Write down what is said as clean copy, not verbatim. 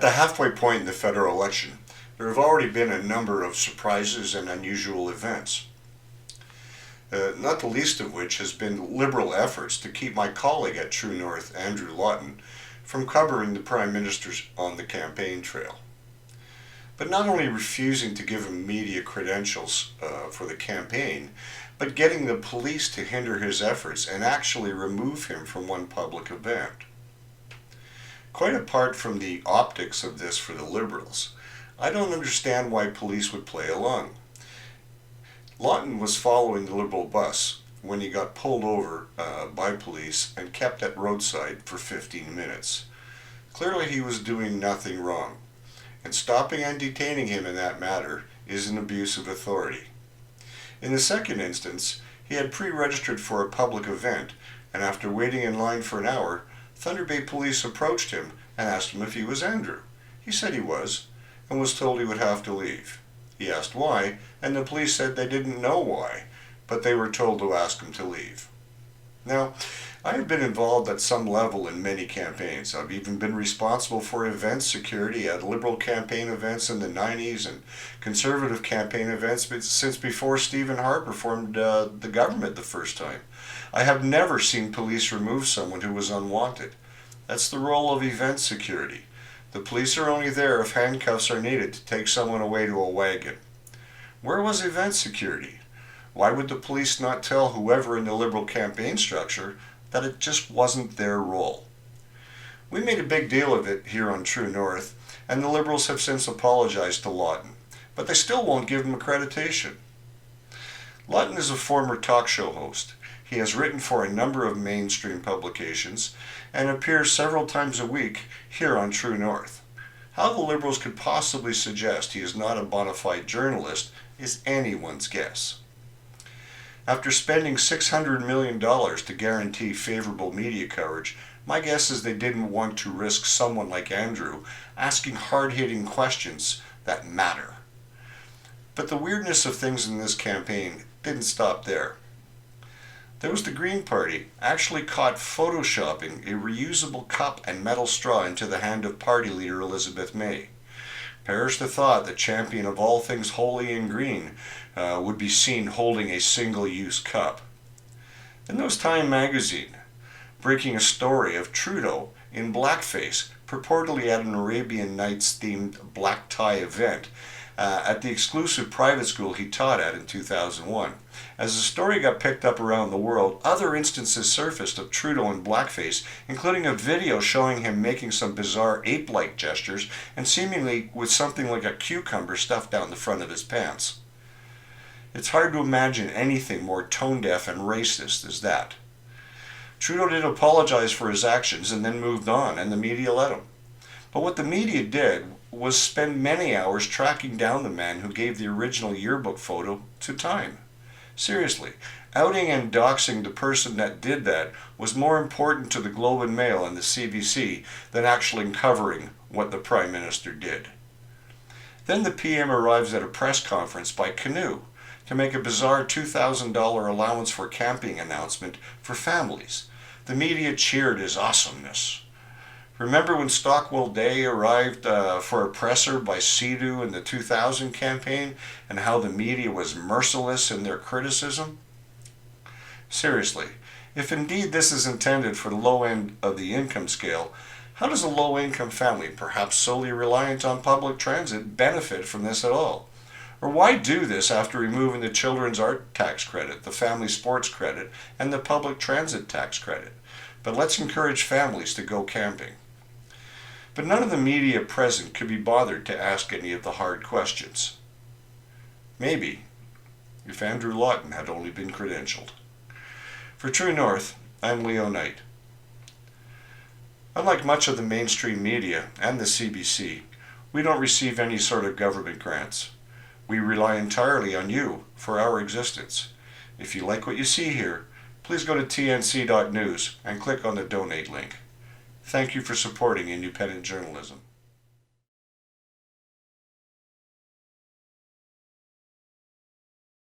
At the halfway point in the federal election, there have already been a number of surprises and unusual events, not the least of which has been Liberal efforts to keep my colleague at True North, Andrew Lawton, from covering the Prime Minister on the campaign trail. But not only refusing to give him media credentials for the campaign, but getting the police to hinder his efforts and actually remove him from one public event. Quite apart from the optics of this for the Liberals, I don't understand why police would play along. Lawton was following the Liberal bus when he got pulled over by police and kept at roadside for 15 minutes. Clearly he was doing nothing wrong, and stopping and detaining him in that matter is an abuse of authority. In the second instance, he had pre-registered for a public event, and after waiting in line for an hour, Thunder Bay police approached him and asked him if he was Andrew. He said he was, and was told he would have to leave. He asked why, and the police said they didn't know why, but they were told to ask him to leave. Now, I have been involved at some level in many campaigns. I've even been responsible for event security at Liberal campaign events in the 90s and Conservative campaign events since before Stephen Harper formed the government the first time. I have never seen police remove someone who was unwanted. That's the role of event security. The police are only there if handcuffs are needed to take someone away to a wagon. Where was event security? Why would the police not tell whoever in the Liberal campaign structure that it just wasn't their role? We made a big deal of it here on True North, and the Liberals have since apologized to Lawton, but they still won't give him accreditation. Lawton is a former talk show host. He has written for a number of mainstream publications and appears several times a week here on True North. How the Liberals could possibly suggest he is not a bona fide journalist is anyone's guess. After spending $600 million to guarantee favorable media coverage, my guess is they didn't want to risk someone like Andrew asking hard-hitting questions that matter. But the weirdness of things in this campaign didn't stop there. There was the Green Party actually caught photoshopping a reusable cup and metal straw into the hand of party leader Elizabeth May. Perish the thought that champion of all things holy and green would be seen holding a single-use cup. Then there was Time magazine, breaking a story of Trudeau in blackface, purportedly at an Arabian Nights-themed black tie event at the exclusive private school he taught at in 2001. As the story got picked up around the world, other instances surfaced of Trudeau in blackface, including a video showing him making some bizarre ape-like gestures and seemingly with something like a cucumber stuffed down the front of his pants. It's hard to imagine anything more tone-deaf and racist as that. Trudeau did apologize for his actions and then moved on, and the media let him. But what the media did was spend many hours tracking down the man who gave the original yearbook photo to Time. Seriously, outing and doxing the person that did that was more important to the Globe and Mail and the CBC than actually covering what the Prime Minister did. Then the PM arrives at a press conference by canoe to make a bizarre $2,000 allowance for camping announcement for families. The media cheered his awesomeness. Remember when Stockwell Day arrived for a presser by Sea-Doo in the 2000 campaign and how the media was merciless in their criticism? Seriously, if indeed this is intended for the low end of the income scale, how does a low-income family, perhaps solely reliant on public transit, benefit from this at all? Or why do this after removing the children's art tax credit, the family sports credit, and the public transit tax credit? But let's encourage families to go camping. But none of the media present could be bothered to ask any of the hard questions. Maybe, if Andrew Lawton had only been credentialed. For True North, I'm Leo Knight. Unlike much of the mainstream media and the CBC, we don't receive any sort of government grants. We rely entirely on you for our existence. If you like what you see here, please go to tnc.news and click on the donate link. Thank you for supporting independent journalism.